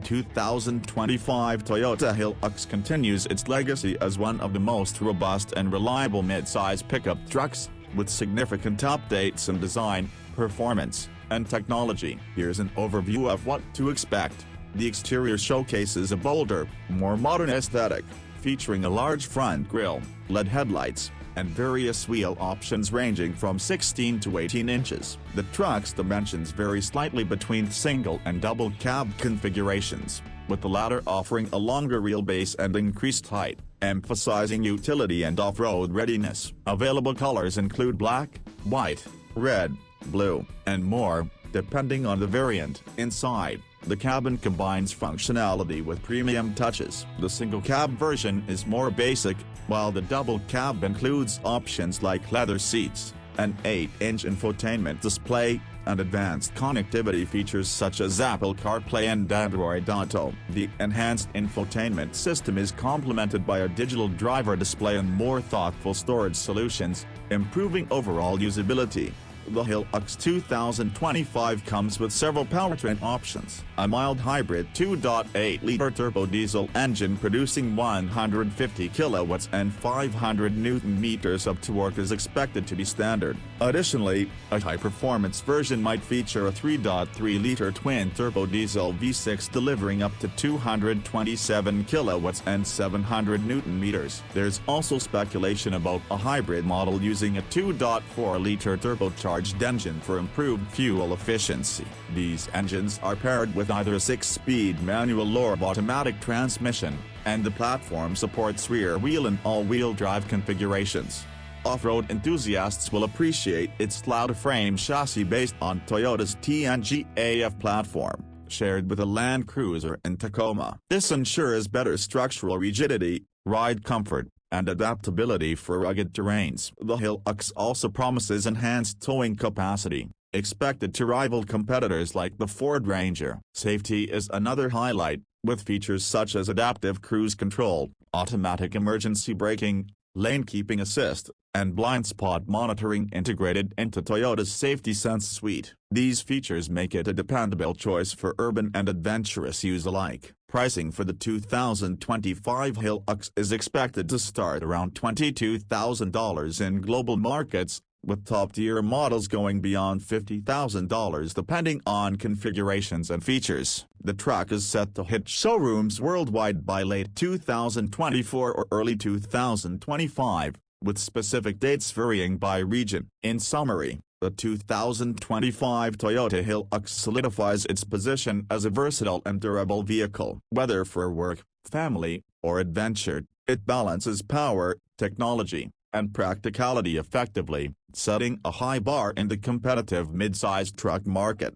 2025 Toyota Hilux continues its legacy as one of the most robust and reliable mid-size pickup trucks, with significant updates in design, performance, and technology. Here's an overview of what to expect. The exterior showcases a bolder, more modern aesthetic, featuring a large front grille, LED headlights, and various wheel options ranging from 16 to 18 inches. The truck's dimensions vary slightly between single and double cab configurations, with the latter offering a longer wheelbase and increased height, emphasizing utility and off-road readiness. Available colors include black, white, red, blue, and more, depending on the variant. Inside, the cabin combines functionality with premium touches. The single cab version is more basic, while the double cab includes options like leather seats, an 8-inch infotainment display, and advanced connectivity features such as Apple CarPlay and Android Auto. The enhanced infotainment system is complemented by a digital driver display and more thoughtful storage solutions, improving overall usability. The Hilux 2025 comes with several powertrain options. A mild hybrid 2.8-liter turbo diesel engine producing 150 kilowatts and 500 newton-meters of torque is expected to be standard. Additionally, a high-performance version might feature a 3.3-liter twin-turbo diesel V6 delivering up to 227 kilowatts and 700 newton-meters. There's also speculation about a hybrid model using a 2.4-liter turbocharged engine for improved fuel efficiency. These engines are paired with either a 6-speed manual or automatic transmission, and the platform supports rear-wheel and all-wheel drive configurations. Off-road enthusiasts will appreciate its cloud-frame chassis based on Toyota's TNGA-F platform, shared with a Land Cruiser and Tacoma. This ensures better structural rigidity, ride comfort, and adaptability for rugged terrains. The Hilux also promises enhanced towing capacity, expected to rival competitors like the Ford Ranger. Safety is another highlight, with features such as adaptive cruise control, automatic emergency braking, lane keeping assist, and blind spot monitoring integrated into Toyota's Safety Sense suite. These features make it a dependable choice for urban and adventurous use alike. Pricing for the 2025 Hilux is expected to start around $22,000 in global markets, with top-tier models going beyond $50,000 depending on configurations and features. The truck is set to hit showrooms worldwide by late 2024 or early 2025, with specific dates varying by region. In summary, the 2025 Toyota Hilux solidifies its position as a versatile and durable vehicle. Whether for work, family, or adventure, it balances power, technology, and practicality effectively, setting a high bar in the competitive mid-sized truck market.